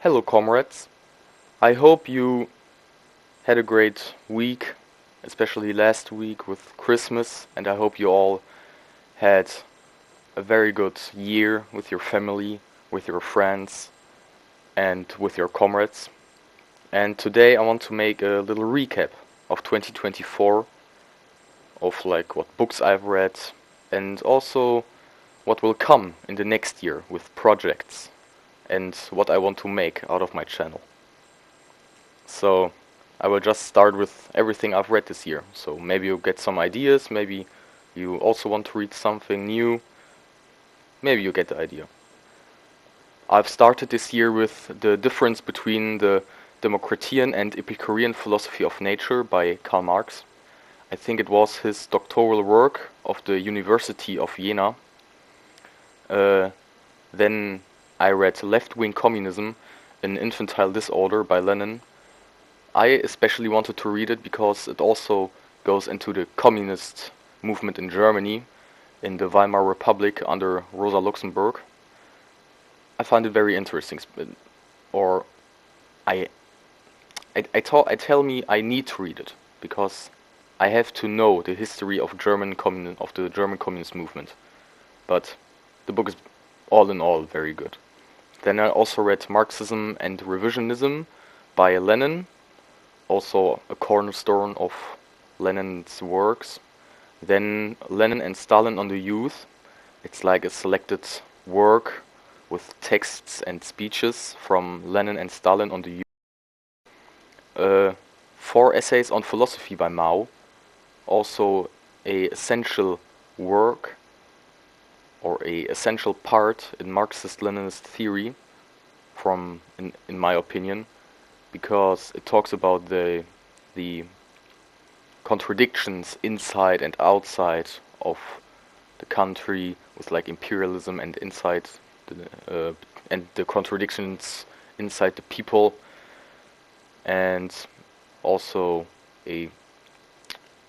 Hello, comrades. I hope you had a great week, especially last week with Christmas, and I hope you all had a very good year with your family, with your friends, and with your comrades. And today I want to make a little recap of 2024, of like what books I've read, and also what will come in the next year with projects and what I want to make out of my channel. So I will just start with everything I've read this year. So maybe you'll get some ideas, maybe you also want to read something new, maybe you get the idea. I've started this year with The Difference Between the Democritean and Epicurean Philosophy of Nature by Karl Marx. I think it was his doctoral work of the University of Jena. Then I read Left-Wing Communism, an Infantile Disorder by Lenin. I especially wanted to read it because it also goes into the communist movement in Germany, in the Weimar Republic under Rosa Luxemburg. I find it very interesting, or I tell me I need to read it because I have to know the history of the German communist movement. But the book is all in all very good. Then I also read Marxism and Revisionism by Lenin, also a cornerstone of Lenin's works. Then Lenin and Stalin on the Youth. It's like a selected work with texts and speeches from Lenin and Stalin on the Youth. 4 essays on philosophy by Mao. Also a essential work or a essential part in Marxist-Leninist theory, in my opinion, because it talks about the contradictions inside and outside of the country, with like imperialism and the contradictions inside the people, and also a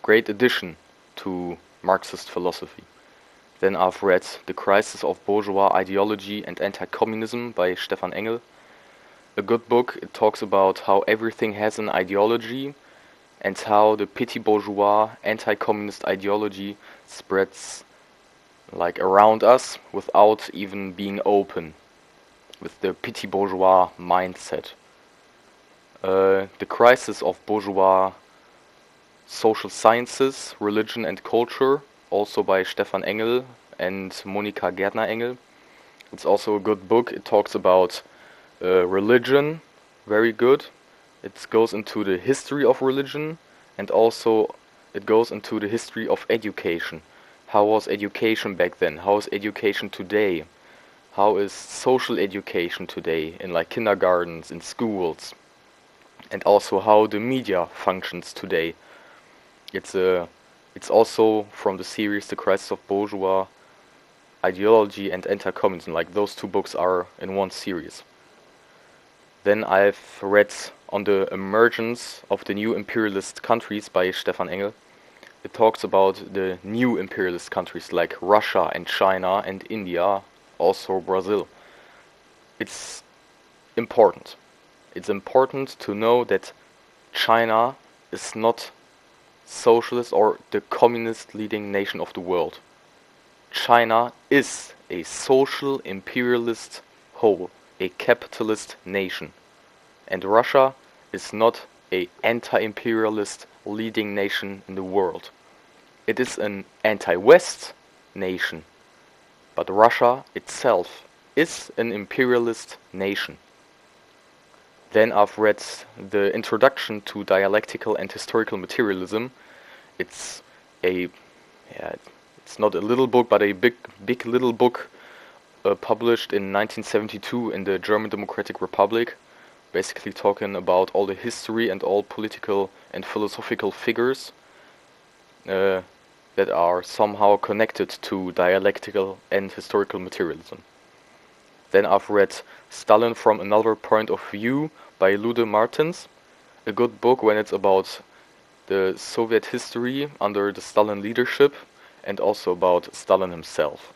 great addition to Marxist philosophy. Then I've read The Crisis of Bourgeois Ideology and Anti-Communism by Stefan Engel. A good book. It talks about how everything has an ideology and how the petit bourgeois anti-communist ideology spreads like around us without even being open, with the petit bourgeois mindset. The Crisis of Bourgeois Social Sciences, Religion and Culture, also by Stefan Engel and Monika Gärtner-Engel. It's also a good book. It talks about religion, very good. It goes into the history of religion, and also it goes into the history of education. How was education back then? How is education today? How is social education today in like kindergartens, in schools? And also how the media functions today. It's also from the series The Crisis of Bourgeois Ideology and Anti-Communism. Like those two books are in one series. Then I've read On the Emergence of the New Imperialist Countries by Stefan Engel. It talks about the new imperialist countries like Russia and China and India, also Brazil. It's important. It's important to know that China is not socialist or the communist leading nation of the world. China is a social imperialist whole, a capitalist nation. And Russia is not an anti-imperialist leading nation in the world. It is an anti-West nation, but Russia itself is an imperialist nation. Then I've read The Introduction to Dialectical and Historical Materialism. It's it's not a little book, but a big little book published in 1972 in the German Democratic Republic, basically talking about all the history and all political and philosophical figures that are somehow connected to dialectical and historical materialism. Then I've read Stalin from Another Point of View by Lude Martens, a good book when it's about the Soviet history under the Stalin leadership and also about Stalin himself.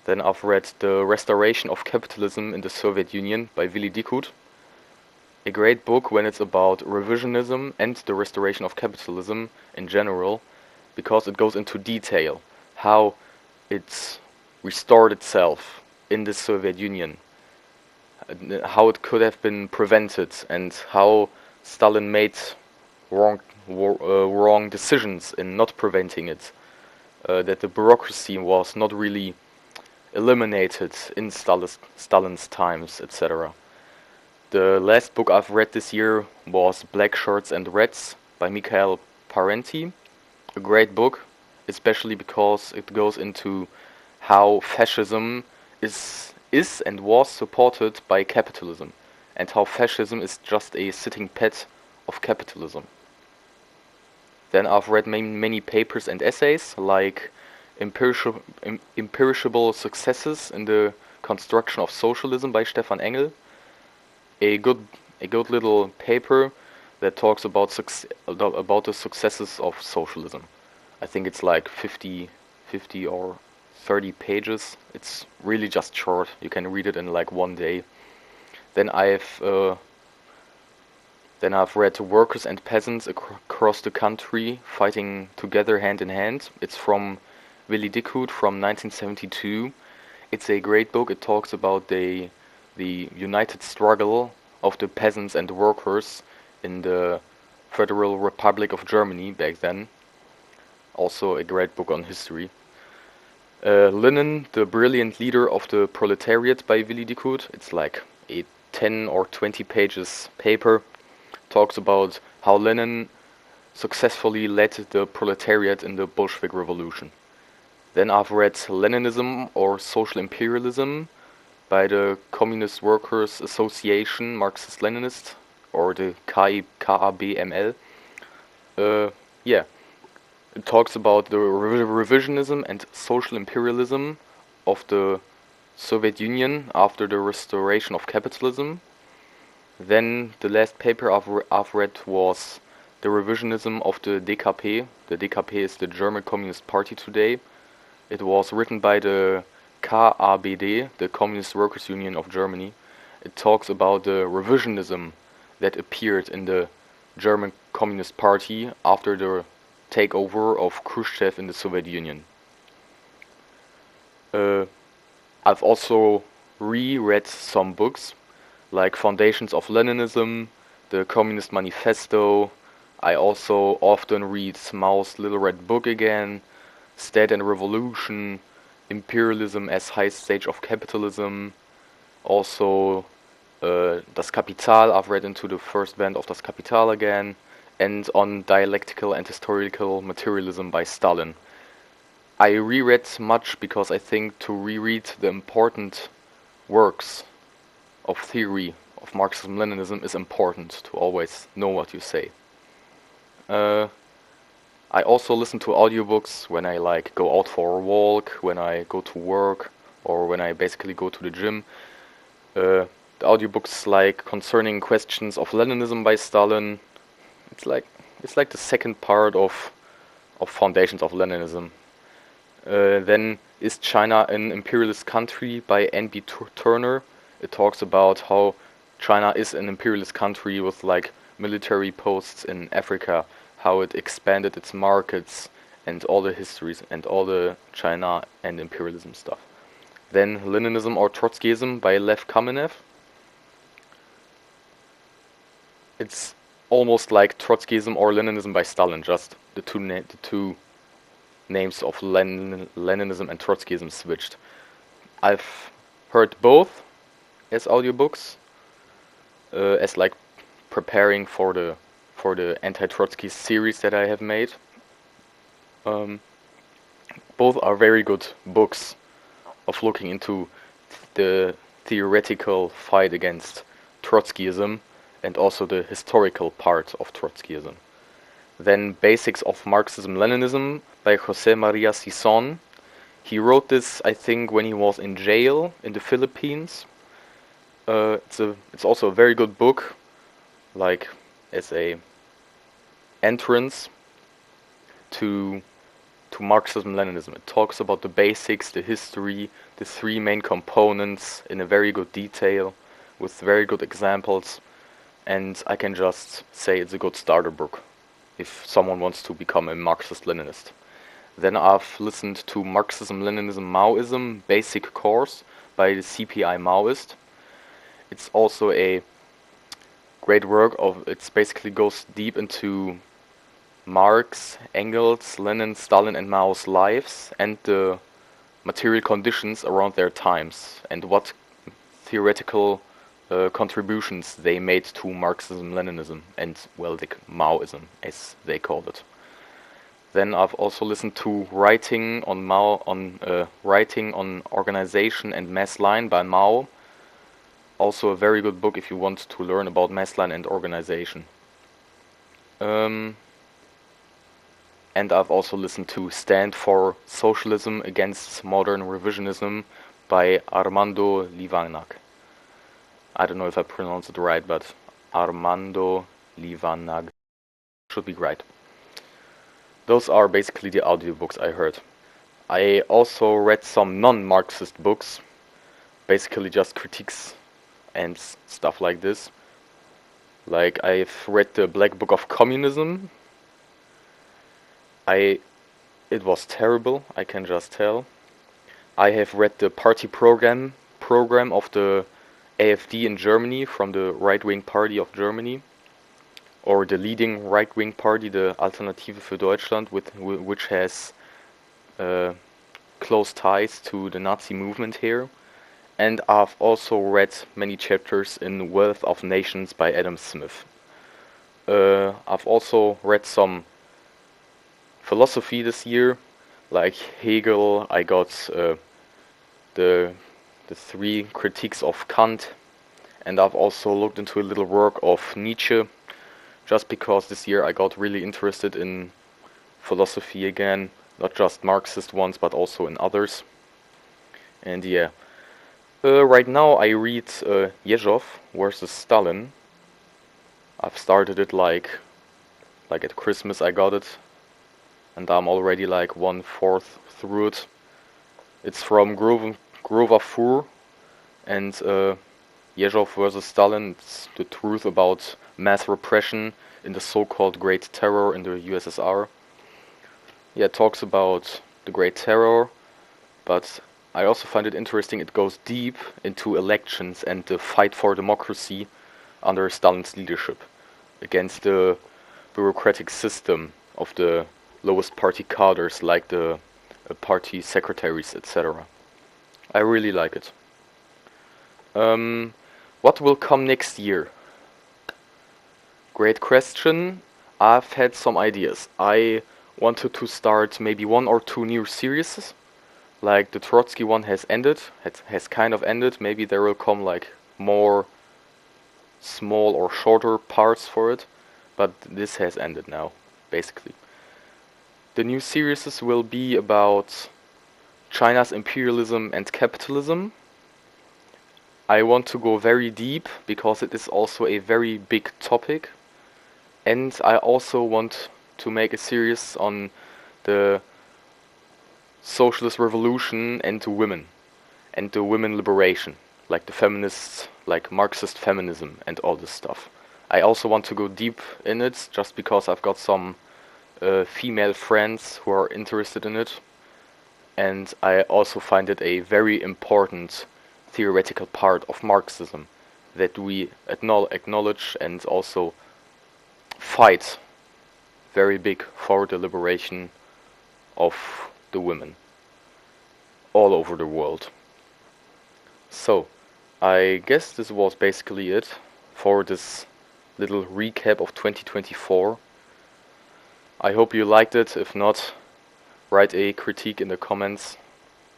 Then I've read The Restoration of Capitalism in the Soviet Union by Willy Dickhut. a great book when it's about revisionism and the restoration of capitalism in general, because it goes into detail how it restored itself in the Soviet Union, how it could have been prevented, and how Stalin made wrong decisions in not preventing it. That the bureaucracy was not really eliminated in Stalin's times, etc. The last book I've read this year was Black Shirts and Reds by Mikhail Parenti. A great book, especially because it goes into how fascism is and was supported by capitalism, and how fascism is just a sitting pet of capitalism. Then I've read many papers and essays like Imperishable Successes in the Construction of Socialism by Stefan Engel, a good little paper that talks about the successes of socialism. I think it's like 50 or 30 pages. It's really just short. You can read it in like one day. Then I've read Workers and Peasants Across the Country Fighting Together Hand in Hand. It's from Willy Dickhut from 1972. It's a great book. It talks about the united struggle of the peasants and the workers in the Federal Republic of Germany back then. Also a great book on history. Lenin, the Brilliant Leader of the Proletariat by Willy Dickhut. It's like a 10 or 20 pages paper. Talks about how Lenin successfully led the proletariat in the Bolshevik Revolution. Then I've read Leninism or Social Imperialism by the Communist Workers Association Marxist-Leninist, or the KABML. Yeah, it talks about the revisionism and social imperialism of the Soviet Union after the restoration of capitalism. Then the last paper I've read was the revisionism of the DKP. The DKP is the German Communist Party today. It was written by the KABD, the Communist Workers Union of Germany. It talks about the revisionism that appeared in the German Communist Party after the takeover of Khrushchev in the Soviet Union. I've also reread some books like Foundations of Leninism, the Communist Manifesto. I also often read Mao's Little Red Book again, State and Revolution, Imperialism as Highest Stage of Capitalism. Also Das Kapital, I've read into the first band of Das Kapital again, and on Dialectical and Historical Materialism by Stalin. I reread much because I think to reread the important works of theory of Marxism-Leninism is important to always know what you say. I also listen to audiobooks when I like go out for a walk, when I go to work, or when I basically go to the gym. The audiobooks like Concerning Questions of Leninism by Stalin. It's like the second part of Foundations of Leninism. Then Is China an Imperialist Country by N.B. Turner. It talks about how China is an imperialist country with like military posts in Africa, how it expanded its markets and all the histories and all the China and imperialism stuff. Then Leninism or Trotskyism by Lev Kamenev. It's almost like Trotskyism or Leninism by Stalin, just the two names of Leninism and Trotskyism switched. I've heard both as audiobooks, as like preparing for the anti-Trotsky series that I have made. Both are very good books of looking into the theoretical fight against Trotskyism and also the historical part of Trotskyism. Then Basics of Marxism-Leninism by José María Sison. He wrote this, I think, when he was in jail in the Philippines. It's also a very good book, like as a entrance to Marxism-Leninism. It talks about the basics, the history, the three main components in a very good detail, with very good examples, and I can just say it's a good starter book if someone wants to become a Marxist-Leninist. Then I've listened to Marxism, Leninism, Maoism Basic Course by the CPI Maoist. It's also a great work of, it basically goes deep into Marx, Engels, Lenin, Stalin and Mao's lives and the material conditions around their times and what theoretical contributions they made to Marxism, Leninism and, well, the Maoism as they called it. Then I've also listened to Writing on Mao, Writing on Organization and Mass Line by Mao. Also a very good book if you want to learn about mass line and organization. And I've also listened to Stand for Socialism Against Modern Revisionism by Armando Livanag. I don't know if I pronounced it right, but Armando Livanag should be right. Those are basically the audiobooks I heard. I also read some non-Marxist books, basically just critiques and stuff like this. Like, I've read the Black Book of Communism. It was terrible, I can just tell. I have read the party program of the AfD in Germany, from the right-wing party of Germany, or the leading right-wing party, the Alternative für Deutschland, which has close ties to the Nazi movement here. And I've also read many chapters in Wealth of Nations by Adam Smith. I've also read some philosophy this year, like Hegel. I got the three critiques of Kant, and I've also looked into a little work of Nietzsche, just because this year I got really interested in philosophy again, not just Marxist ones, but also in others. And yeah. Right now I read Yezhov versus Stalin. I've started it like at Christmas I got it, and I'm already like 1/4 through it. It's from Grover Fur, and Yezhov versus Stalin. It's the truth about mass repression in the so-called Great Terror in the USSR. Yeah, it talks about the Great Terror, but I also find it interesting. It goes deep into elections and the fight for democracy under Stalin's leadership against the bureaucratic system of the lowest party cadres, like the party secretaries, etc. I really like it. What will come next year? Great question. I've had some ideas. I wanted to start maybe 1 or 2 new series. Like the Trotsky one has ended, has kind of ended. Maybe there will come like more small or shorter parts for it, but this has ended now, basically. The new series will be about China's imperialism and capitalism. I want to go very deep because it is also a very big topic, and I also want to make a series on the socialist revolution and the women liberation, like the feminists, like Marxist feminism and all this stuff. I also want to go deep in it just because I've got some female friends who are interested in it, and I also find it a very important theoretical part of Marxism that we acknowledge and also fight very big for the liberation of the women all over the world. So, I guess this was basically it for this little recap of 2024. I hope you liked it. If not, write a critique in the comments.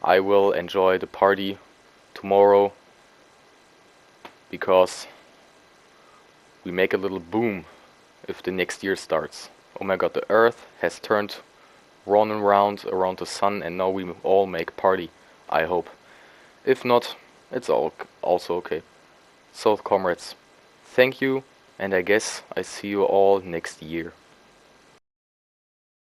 I will enjoy the party tomorrow because we make a little boom if the next year starts. Oh my god, the earth has turned round and round around the sun, and now we all make party, I hope. If not, it's all also okay. So, comrades, thank you, and I guess I see you all next year.